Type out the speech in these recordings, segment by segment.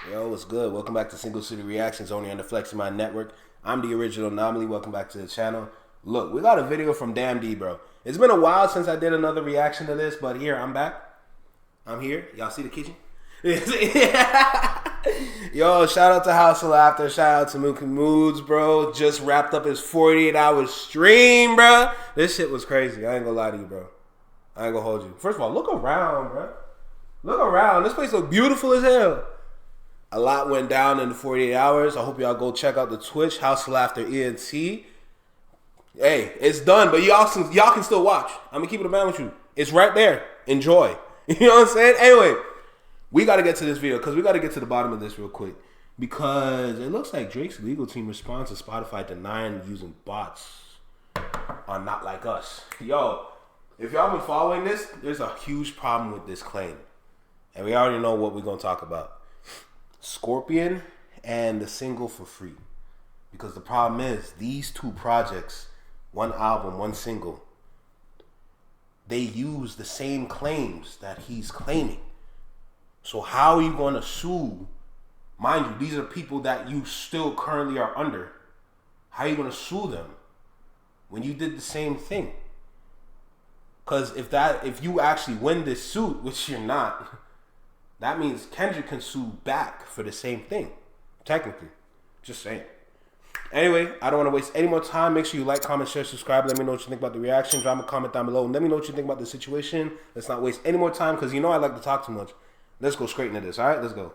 Yo, what's good? Welcome back to Single City Reactions, only on the Fleximine Network. I'm the original Anomaly. Welcome back to the channel. Look, we got a video from Damn D, bro. It's been a while since I did another reaction to this, but here, I'm back. I'm here. Y'all see the kitchen? Yo, shout out to House of Laughter. Shout out to Mookie Moods, bro. Just wrapped up his 48-hour stream, bro. This shit was crazy. I ain't gonna lie to you, bro. I ain't gonna hold you. First of all, look around, bro. Look around. This place look beautiful as hell. A lot went down in the 48 hours. I hope y'all go check out the Twitch, House of Laughter ENT. Hey, it's done, but y'all can still watch. I'm gonna keep it a man with you. It's right there. Enjoy. You know what I'm saying? Anyway, we gotta get to this video because we gotta get to the bottom of this real quick. Because it looks like Drake's legal team responds to Spotify denying using bots on Not Like Us. Yo, if y'all been following this, there's a huge problem with this claim. And we already know what we're gonna talk about. Scorpion and the single For Free, because the problem is these two projects, one album, one single, they use the same claims that he's claiming. So how are you going to sue? Mind you, these are people that you still currently are under. How are you going to sue them when you did the same thing? Because if you actually win this suit, which you're not, that means Kendrick can sue back for the same thing. Technically. Just saying. Anyway, I don't want to waste any more time. Make sure you like, comment, share, subscribe. Let me know what you think about the reaction. Drop a comment down below. And let me know what you think about the situation. Let's not waste any more time because you know I like to talk too much. Let's go straight into this. All right, let's go.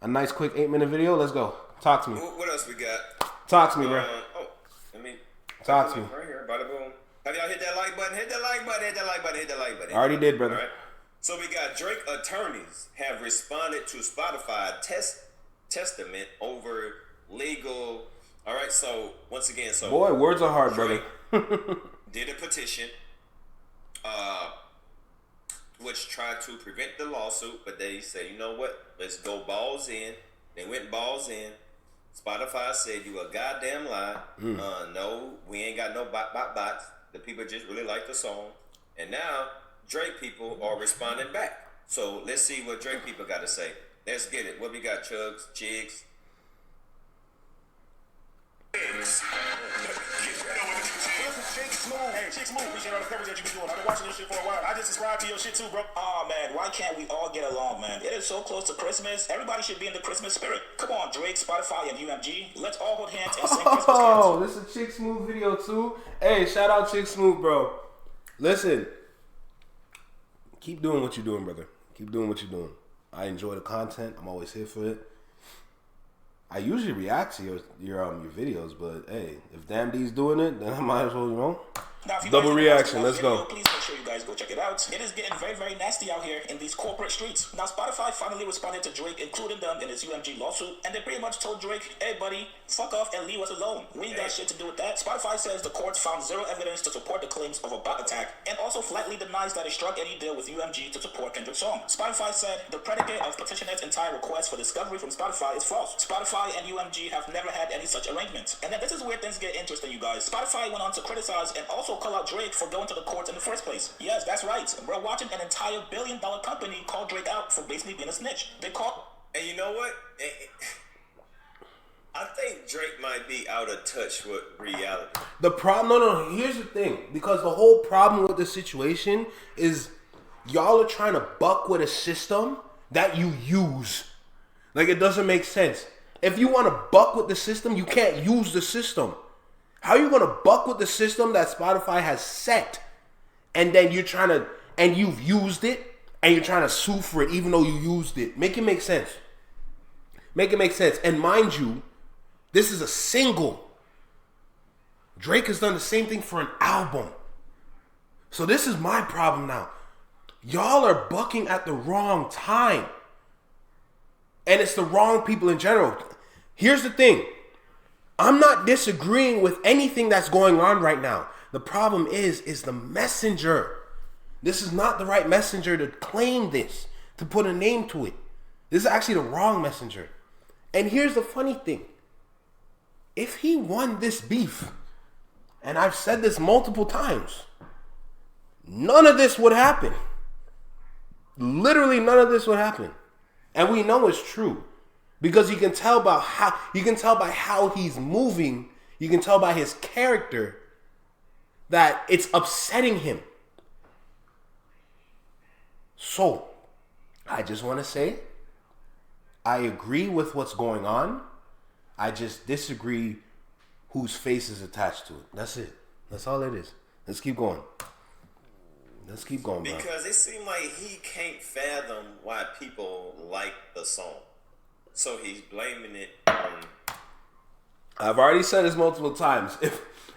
A nice quick 8-minute video. Let's go. Talk to me. What else we got? Talk to me, bro. Talk to me. Right here, bada boom. Have y'all hit that like button? Hit that like button. Hit that like button. Hit that like button. I already did, brother. All right. So we got Drake attorneys have responded to Spotify testament over legal. All right. So once again, boy, words are hard, Drake brother. did a petition, which tried to prevent the lawsuit, but they said, you know what? Let's go balls in. They went balls in. Spotify said you a goddamn lie. No, we ain't got no bots. The people just really like the song, and now Drake people are responding back. So let's see what Drake people got to say. Let's get it. What we got, Chugs, Jigs? Hey, Chick Smooth, appreciate all the coverage that you been doing. I've been watching your shit for a while. I just subscribed to your shit too, bro. Oh man, why can't we all get along, man? It is so close to Christmas. Everybody should be in the Christmas spirit. Come on, Drake, Spotify, and UMG. Let's all hold hands and sing Christmas carols. Oh, this is a Chick Smooth video too. Hey, shout out Chick Smooth, bro. Listen, keep doing what you're doing, brother. Keep doing what you're doing. I enjoy the content. I'm always here for it. I usually react to your videos, but hey, if Damn D's doing it, then I might as well, you know. Now, if you Double guys reaction, let's video, go. Please make sure you guys go check it out. It is getting very, very nasty out here in these corporate streets. Now, Spotify finally responded to Drake, including them in his UMG lawsuit, and they pretty much told Drake, hey, buddy, fuck off and leave us alone. We ain't got shit to do with that. Spotify says the courts found zero evidence to support the claims of a bot attack, and also flatly denies that it struck any deal with UMG to support Kendrick's song. Spotify said the predicate of petitioner's entire request for discovery from Spotify is false. Spotify and UMG have never had any such arrangement. And then this is where things get interesting, you guys. Spotify went on to criticize and also call out Drake for going to the courts in the first place. Yes, that's right. We're watching an entire billion-dollar company call Drake out for basically being a snitch. They call... And you know what? I think Drake might be out of touch with reality. The problem, no, here's the thing. Because the whole problem with this situation is y'all are trying to buck with a system that you use. Like, it doesn't make sense. If you want to buck with the system, you can't use the system. How are you going to buck with the system that Spotify has set? And then you're trying to, and you've used it, and you're trying to sue for it even though you used it. Make it make sense. Make it make sense. And mind you, this is a single. Drake has done the same thing for an album. So this is my problem now. Y'all are bucking at the wrong time. And it's the wrong people in general. Here's the thing. I'm not disagreeing with anything that's going on right now. The problem is the messenger. This is not the right messenger to claim this, to put a name to it. This is actually the wrong messenger. And here's the funny thing. If he won this beef, and I've said this multiple times, none of this would happen. Literally none of this would happen. And we know it's true. Because you can tell by how he's moving, you can tell by his character that it's upsetting him. So, I just want to say, I agree with what's going on. I just disagree whose face is attached to it. That's it. That's all it is. Let's keep going. Let's keep going, bro. Because it seemed like he can't fathom why people like the song. So he's blaming it on... I've already said this multiple times.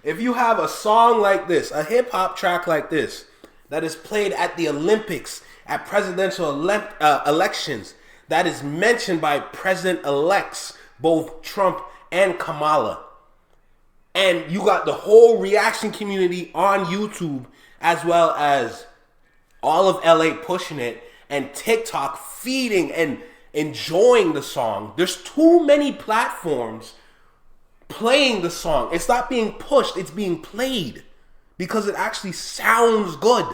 If you have a song like this, a hip-hop track like this, that is played at the Olympics, at presidential elections, that is mentioned by president-elects, both Trump and Kamala, and you got the whole reaction community on YouTube, as well as all of LA pushing it, and TikTok feeding and enjoying the song. There's too many platforms playing the song. It's not being pushed, it's being played because it actually sounds good.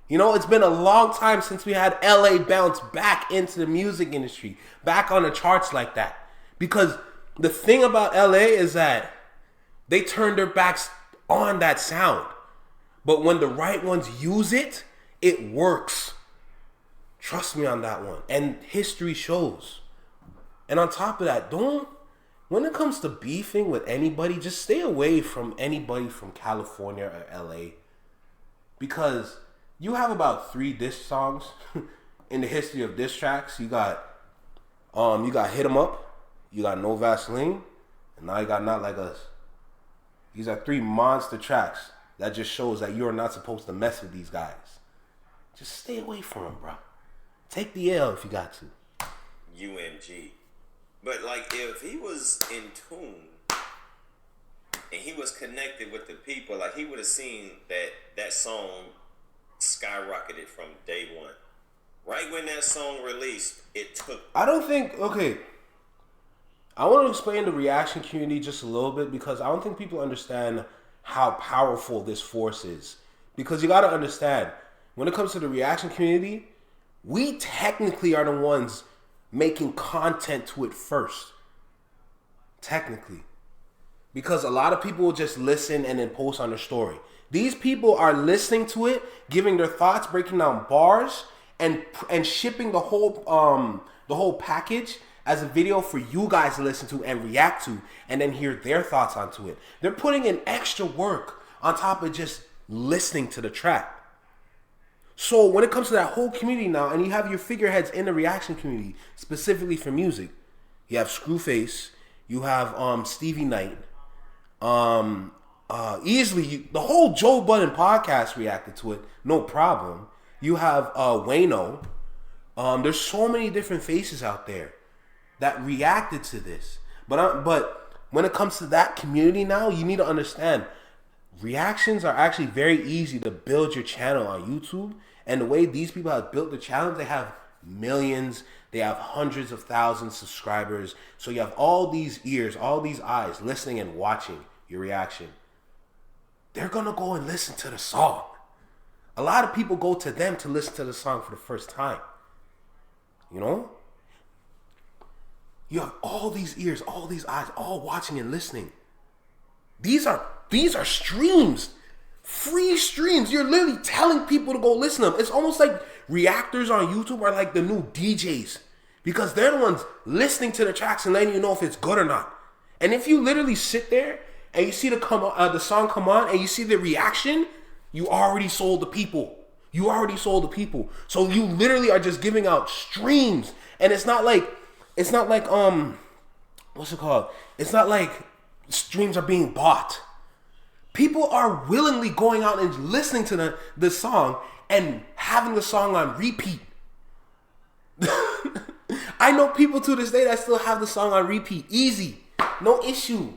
You know, it's been a long time since we had LA bounce back into the music industry, back on the charts like that. Because the thing about LA is that they turned their backs on that sound. But when the right ones use it, it works. Trust me on that one. And history shows. And on top of that, when it comes to beefing with anybody, just stay away from anybody from California or LA. Because you have about 3 diss songs in the history of diss tracks. You got Hit 'Em Up, you got No Vaseline, and now you got Not Like Us. These are 3 monster tracks that just shows that you're not supposed to mess with these guys. Just stay away from them, bro. Take the L if you got to. UMG. But like if he was in tune and he was connected with the people, like he would have seen that song skyrocketed from day one. Right when that song released, it took... I don't think... Okay. I want to explain the reaction community just a little bit because I don't think people understand how powerful this force is. Because you got to understand, when it comes to the reaction community, we technically are the ones making content to it first. Technically. Because a lot of people will just listen and then post on their story. These people are listening to it, giving their thoughts, breaking down bars, and shipping the whole package as a video for you guys to listen to and react to, and then hear their thoughts onto it. They're putting in extra work on top of just listening to the track. So when it comes to that whole community now, and you have your figureheads in the reaction community, specifically for music, you have Screwface, you have Stevie Knight, easily the whole Joe Budden podcast reacted to it, no problem. You have Wayno. There's so many different faces out there that reacted to this. But when it comes to that community now, you need to understand reactions are actually very easy to build your channel on YouTube. And the way these people have built the channel, they have millions, they have hundreds of thousands of subscribers. So you have all these ears, all these eyes listening and watching your reaction. They're gonna go and listen to the song. A lot of people go to them to listen to the song for the first time. You know? You have all these ears, all these eyes, all watching and listening. These are streams. Free streams. You're literally telling people to go listen to them. It's almost like reactors on YouTube are like the new DJs. Because they're the ones listening to the tracks and letting you know if it's good or not. And if you literally sit there and you see the song come on and you see the reaction, you already sold the people. You already sold the people. So you literally are just giving out streams. And it's not like what's it called? It's not like streams are being bought. People are willingly going out and listening to the song and having the song on repeat. I know people to this day that still have the song on repeat. Easy. No issue.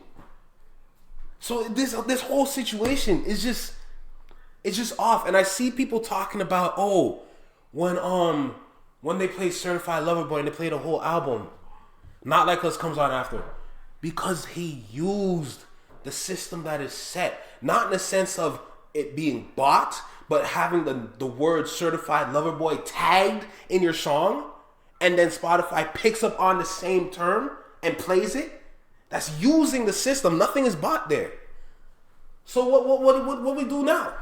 So this whole situation is just, it's just off. And I see people talking about, when they play Certified Lover Boy and they play the whole album, Not Like Us comes on after. Because he used the system that is set. Not in the sense of it being bought, but having the word Certified Lover Boy tagged in your song and then Spotify picks up on the same term and plays it, that's using the system. Nothing is bought there. So what we do now?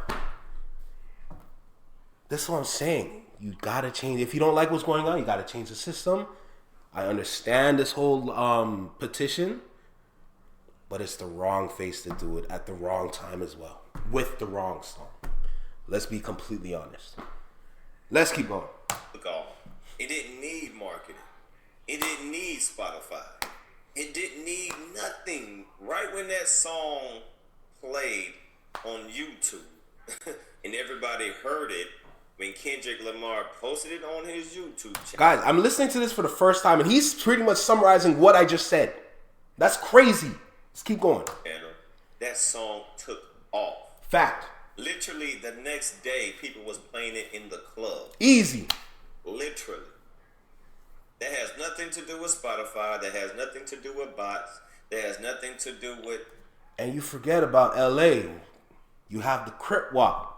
That's what I'm saying. You gotta change. If you don't like what's going on, you gotta change the system. I understand this whole petition, but it's the wrong face to do it at the wrong time as well, with the wrong song. Let's be completely honest. Let's keep going. Look off. It didn't need marketing. It didn't need Spotify. It didn't need nothing. Right when that song played on YouTube and everybody heard it, when Kendrick Lamar posted it on his YouTube channel. Guys, I'm listening to this for the first time, and he's pretty much summarizing what I just said. That's crazy. Let's keep going. That song took off. Fact. Literally, the next day, people was playing it in the club. Easy. Literally. That has nothing to do with Spotify. That has nothing to do with bots. That has nothing to do with... And you forget about LA. You have the Crip Walk.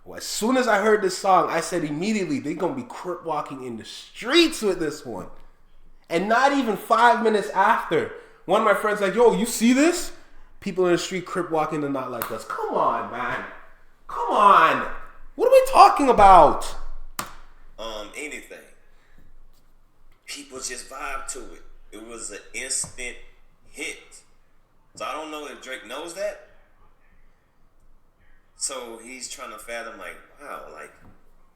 Well, as soon as I heard this song, I said immediately, they're going to be Crip walking in the streets with this one. And not even 5 minutes after, one of my friends like, yo, you see this? People in the street Crip walking and not like us. Come on, man. Come on. What are we talking about? Anything. People just vibe to it. It was an instant hit. So I don't know if Drake knows that. So he's trying to fathom, like, wow, like,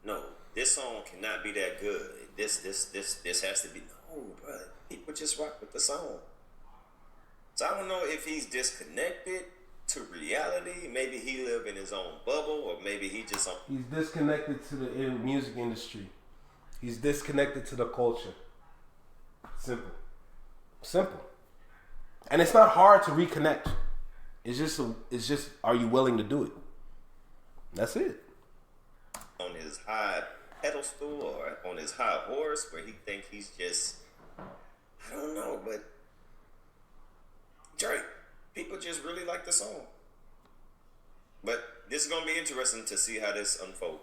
no, this song cannot be that good. This has to be, no, bro. People just rock with the song. So I don't know if he's disconnected to reality. Maybe he live in his own bubble, or maybe he just... He's disconnected to the music industry. He's disconnected to the culture. Simple. Simple. And it's not hard to reconnect. It's just, are you willing to do it? That's it. On his high pedestal or on his high horse where he think he's just, I don't know, but Drake, people just really like the song. But this is going to be interesting to see how this unfolds.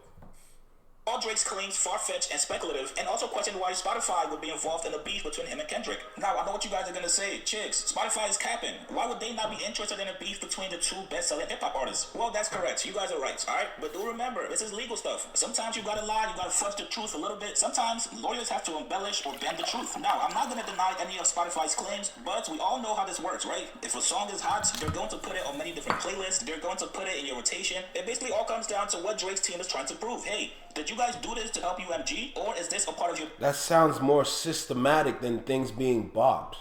All Drake's claims far-fetched and speculative, and also question why Spotify would be involved in a beef between him and Kendrick. Now, I know what you guys are gonna say. Chicks, Spotify is capping. Why would they not be interested in a beef between the two best-selling hip-hop artists? Well, that's correct. You guys are right, alright? But do remember, this is legal stuff. Sometimes you gotta lie, you gotta fudge the truth a little bit. Sometimes lawyers have to embellish or bend the truth. Now, I'm not gonna deny any of Spotify's claims, but we all know how this works, right? If a song is hot, they're going to put it on many different playlists. They're going to put it in your rotation. It basically all comes down to what Drake's team is trying to prove. Hey, did you guys do this to help UMG, or is this a part of your... That sounds more systematic than things being bought.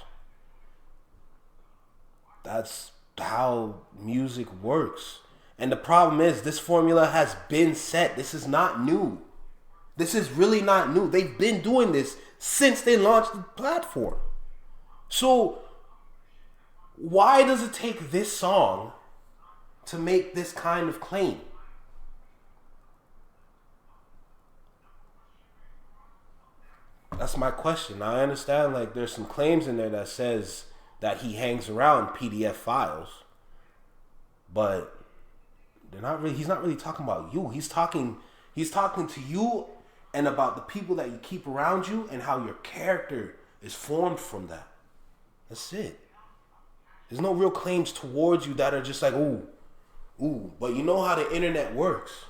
That's how music works. And the problem is, this formula has been set. This is not new. This is really not new. They've been doing this since they launched the platform. So, why does it take this song to make this kind of claim? That's my question. I understand, like, there's some claims in there that says that he hangs around PDF files, but they're not really. He's not really talking about you. He's talking to you and about the people that you keep around you and how your character is formed from that. That's it. There's no real claims towards you that are just like, ooh. But you know how the internet works.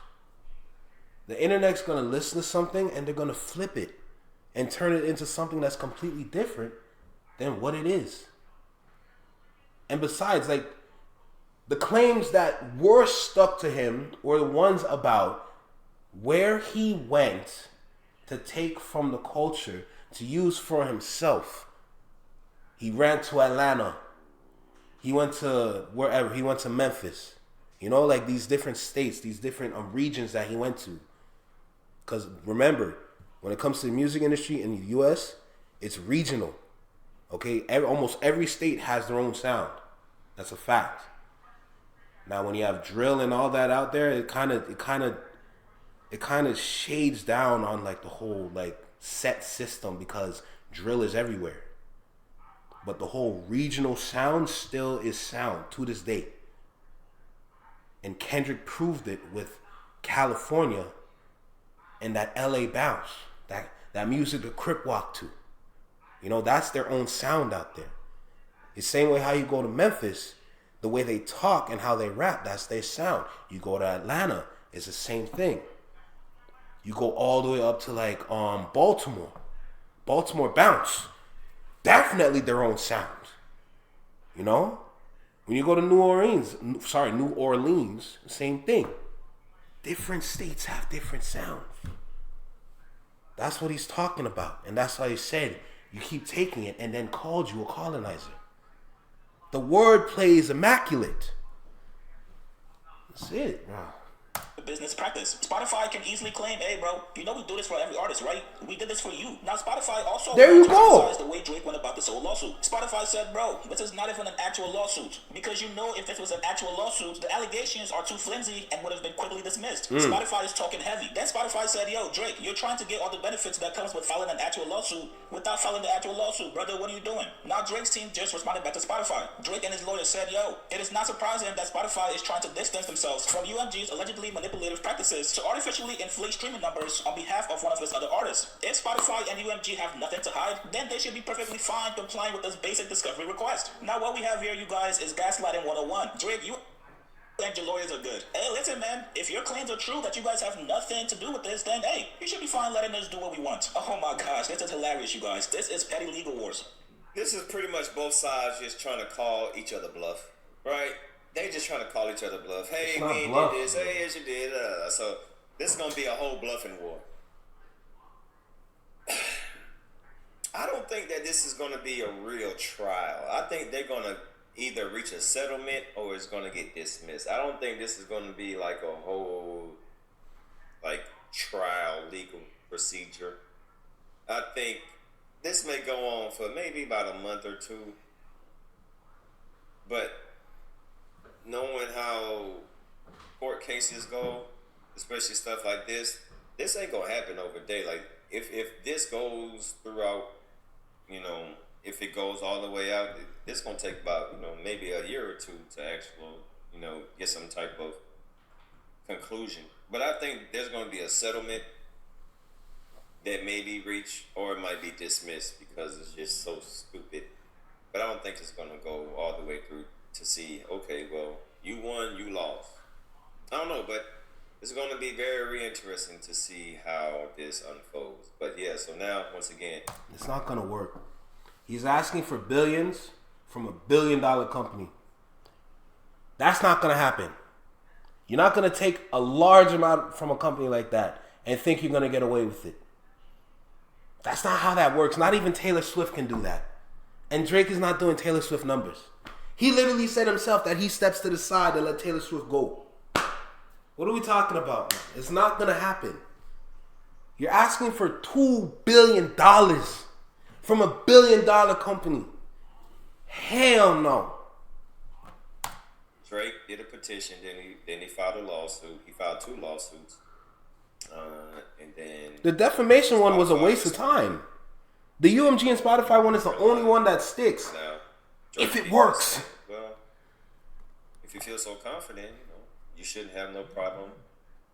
The internet's gonna listen to something and they're gonna flip it and turn it into something that's completely different than what it is. And besides, like, the claims that were stuck to him were the ones about where he went to take from the culture to use for himself. He ran to Atlanta. He went to wherever. He went to Memphis. You know, like these different states, these different regions that he went to. Because remember, when it comes to the music industry in the U.S., it's regional. Okay, almost every state has their own sound. That's a fact. Now, when you have drill and all that out there, it kind of shades down on like the whole like set system because drill is everywhere. But the whole regional sound still is sound to this day. And Kendrick proved it with California and that LA bounce. that music the Crip walk to. You know, that's their own sound out there. The same way how you go to Memphis, the way they talk and how they rap, that's their sound. You go to Atlanta, it's the same thing. You go all the way up to like Baltimore bounce, definitely their own sound. You know, when you go to New Orleans, same thing. Different states have different sounds. That's what he's talking about, and that's why he said you keep taking it and then called you a colonizer. The wordplay is immaculate. That's it, bro. Business practice. Spotify can easily claim, hey bro, you know we do this for every artist, right? We did this for you. Now Spotify also there you go. The way Drake went about this whole lawsuit. Spotify said, bro, this is not even an actual lawsuit. Because you know if this was an actual lawsuit, the allegations are too flimsy and would have been quickly dismissed. Spotify is talking heavy. Then Spotify said, yo, Drake, you're trying to get all the benefits that comes with filing an actual lawsuit without filing the actual lawsuit, brother. What are you doing? Now Drake's team just responded back to Spotify. Drake and his lawyer said, yo, it is not surprising that Spotify is trying to distance themselves from UMG's allegedly manipulative practices to artificially inflate streaming numbers on behalf of one of his other artists. If Spotify and UMG have nothing to hide, then they should be perfectly fine complying with this basic discovery request. Now what we have here, you guys, is gaslighting 101. Drake, you and your lawyers are good. Hey, listen, man, if your claims are true that you guys have nothing to do with this, then hey, you should be fine letting us do what we want. Oh my gosh, this is hilarious, you guys. This is petty legal wars. This is pretty much both sides just trying to call each other bluff, right? They just trying to call each other bluff. Hey, we ain't did this. Hey, yes, you did. So this is going to be a whole bluffing war. I don't think that this is going to be a real trial. I think they're going to either reach a settlement or it's going to get dismissed. I don't think this is going to be like a whole like trial legal procedure. I think this may go on for maybe about a month or two. But knowing how court cases go, especially stuff like this ain't gonna happen over a day. Like if this goes throughout, you know, if it goes all the way out, it's gonna take about, you know, maybe a year or two to actually, you know, get some type of conclusion. But I think there's gonna be a settlement that may be reached, or it might be dismissed because it's just so stupid. But I don't think it's gonna go all the way through to see, okay, well, you won, you lost. I don't know, but it's going to be very interesting to see how this unfolds. But yeah, so now, once again, it's not going to work. He's asking for billions from $1 billion company. That's not going to happen. You're not going to take a large amount from a company like that and think you're going to get away with it. That's not how that works. Not even Taylor Swift can do that. And Drake is not doing Taylor Swift numbers. He literally said himself that he steps to the side to let Taylor Swift go. What are we talking about, man? It's not going to happen. You're asking for $2 billion from $1 billion company. Hell no. Drake did a petition, then he filed a lawsuit. He filed 2 lawsuits. And then the defamation one was a waste of time. The UMG and Spotify one is the only one that sticks. Now, if it works. Well, if you feel so confident, you know, you shouldn't have no problem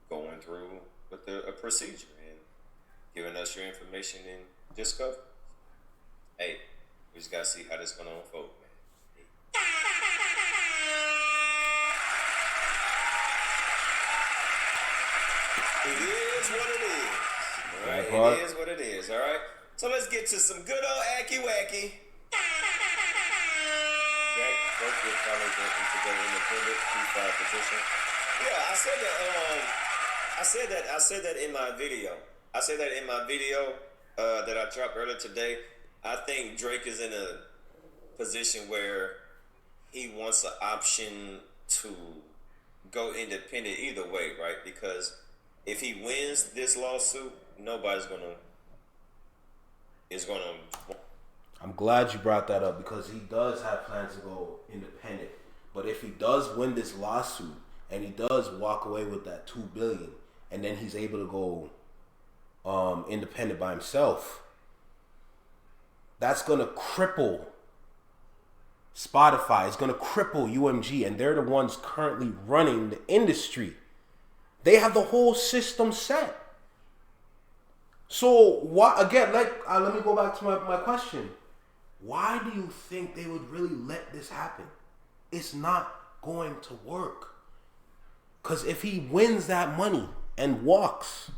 going through with a procedure and giving us your information and discovery. Hey, we just gotta see how this gonna unfold, man. It is what it is. All right, it is what it is. All right. So let's get to some good old Acky Wacky. Yeah, I said that in my video. That I dropped earlier today. I think Drake is in a position where he wants an option to go independent either way, right? Because if he wins this lawsuit, nobody's gonna. I'm glad you brought that up because he does have plans to go independent. But if he does win this lawsuit and he does walk away with that $2 billion, and then he's able to go independent by himself, that's gonna cripple Spotify. It's gonna cripple UMG, and they're the ones currently running the industry. They have the whole system set. So why again? Let me go back to my question. Why do you think they would really let this happen? It's not going to work. Because if he wins that money and walks,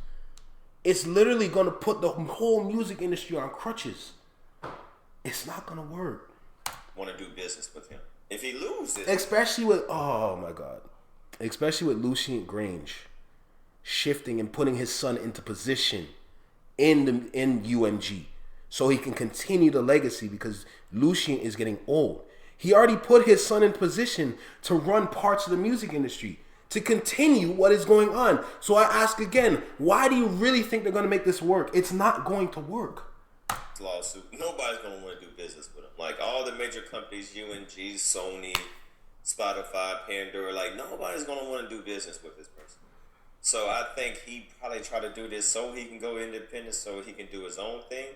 it's literally going to put the whole music industry on crutches. It's not going to work. Want to do business with him. If he loses. Especially with, oh my God. Especially with Lucien Grange shifting and putting his son into position in UMG. So he can continue the legacy because Lucien is getting old. He already put his son in position to run parts of the music industry, to continue what is going on. So I ask again, why do you really think they're going to make this work? It's not going to work. Lawsuit. Nobody's going to want to do business with him. Like all the major companies, UMG, Sony, Spotify, Pandora, like nobody's going to want to do business with this person. So I think he probably tried to do this so he can go independent, so he can do his own thing.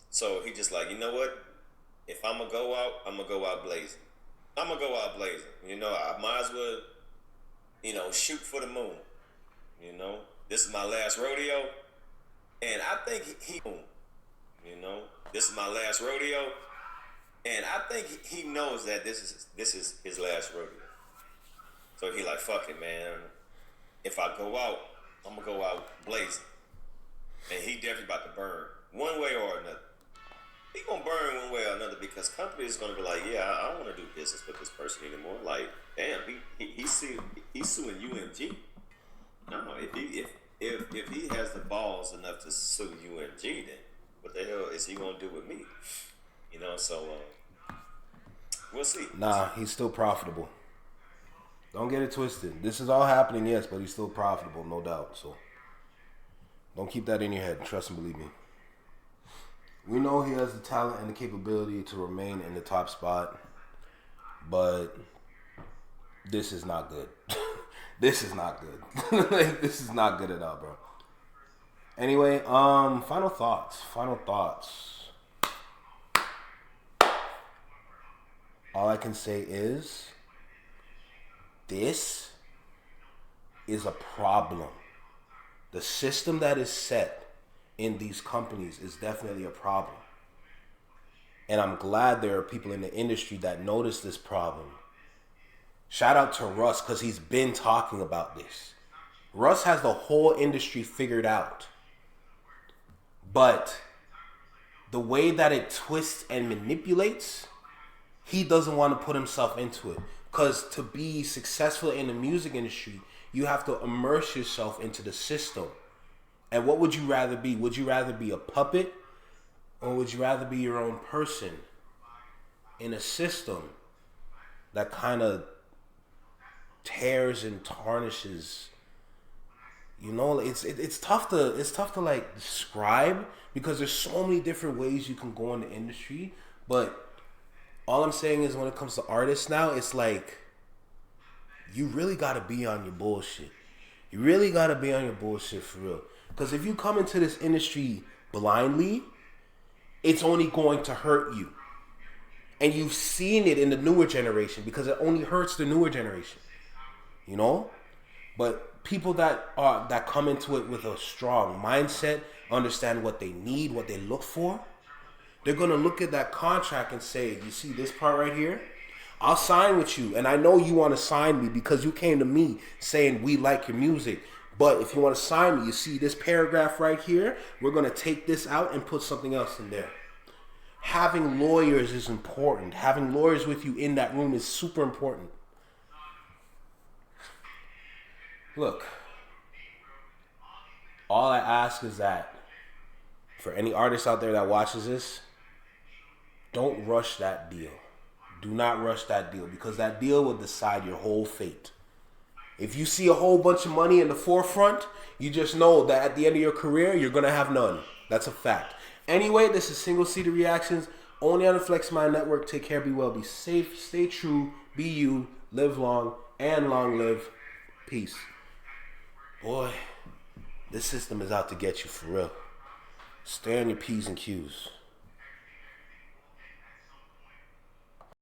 So he just like, you know what? If I'm going to go out, I'm going to go out blazing. I'm going to go out blazing. You know, I might as well, you know, shoot for the moon. You know, this is my last rodeo. And I think he you know, this is my last rodeo. And I think he knows that this is his last rodeo. So he like, fuck it, man. If I go out, I'm going to go out blazing. And he definitely about to burn one way or another. He gonna burn one way or another because company is gonna be like, yeah, I don't want to do business with this person anymore. Like, damn, he's suing UMG. No, if he has the balls enough to sue UMG, then what the hell is he gonna do with me? You know, so we'll see. Nah, he's still profitable. Don't get it twisted. This is all happening, yes, but he's still profitable, no doubt. So don't keep that in your head. Trust and believe me. We know he has the talent and the capability to remain in the top spot, but this is not good. This is not good. Like, this is not good at all, bro. Anyway, final thoughts. All I can say is this is a problem. The system that is set in these companies is definitely a problem. And I'm glad there are people in the industry that notice this problem. Shout out to Russ because he's been talking about this. Russ has the whole industry figured out. But the way that it twists and manipulates, he doesn't want to put himself into it. Because to be successful in the music industry, you have to immerse yourself into the system. And what would you rather be? Would you rather be a puppet or would you rather be your own person in a system that kind of tears and tarnishes? You know, it's tough to like describe because there's so many different ways you can go in the industry. But all I'm saying is when it comes to artists now, it's like you really got to be on your bullshit. You really got to be on your bullshit for real. Because if you come into this industry blindly, it's only going to hurt you. And you've seen it in the newer generation because it only hurts the newer generation. You know? But people that come into it with a strong mindset, understand what they need, what they look for, they're going to look at that contract and say, you see this part right here? I'll sign with you. And I know you want to sign me because you came to me saying we like your music. But if you want to sign me, you see this paragraph right here? We're going to take this out and put something else in there. Having lawyers is important. Having lawyers with you in that room is super important. Look, all I ask is that for any artist out there that watches this, don't rush that deal. Do not rush that deal because that deal will decide your whole fate. If you see a whole bunch of money in the forefront, you just know that at the end of your career, you're going to have none. That's a fact. Anyway, this is Single Seater Reactions, only on the Flex Mind Network. Take care, be well, be safe, stay true, be you, live long, and long live. Peace. Boy, this system is out to get you for real. Stay on your P's and Q's.